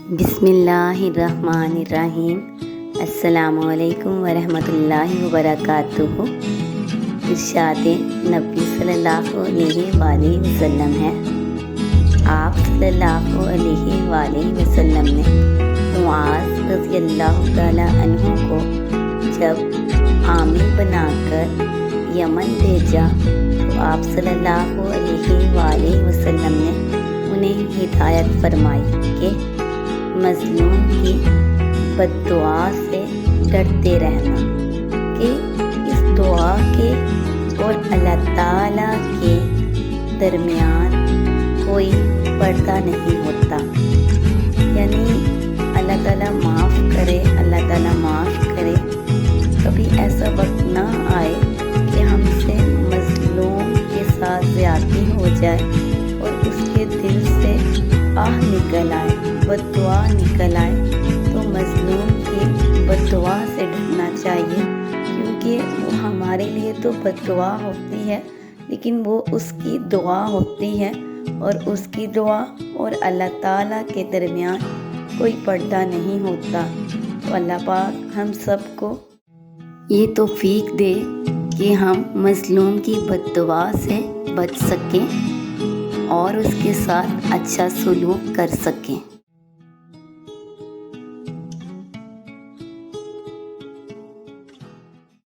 बिस्मिल्लाहिर्रहमानिर्रहीम। अस्सलामु अलैकुम वरहमतुल्लाहि वबरकातुहू। इरशाद नबी सल्लल्लाहु अलैहि वसल्लम है। आप सल्लल्लाहु अलैहि वसल्लम ने मुआज़ रज़ियल्लाहु तआला अन्हु को जब आमिर बनाकर यमन भेजा तो आप सल्लल्लाहु अलैहि वसल्लम ने उन्हें हिदायत फरमाई कि मज़लूम की बद्दुआ से डरते रहना, कि इस दुआ के और अल्लाह ताला के दरमियान कोई पर्दा नहीं होता। यानी अल्लाह ताला माफ़ करे, अल्लाह ताला माफ़ करे। कभी ऐसा वक्त ना आए कि हमसे मज़लूम के साथ ज़्यादती हो जाए और उसके दिल से आह निकल आए, बद्दुआ निकल आए। तो मज़लूम की बद्दुआ से डरना चाहिए, क्योंकि वो हमारे लिए तो बद्दुआ होती है, लेकिन वो उसकी दुआ होती है और उसकी दुआ और अल्लाह ताला के दरमियान कोई पर्दा नहीं होता। तो अल्लाह पाक हम सबको ये तौफीक दे कि हम मज़लूम की बद्दुआ से बच सकें और उसके साथ अच्छा सलूक कर सकें।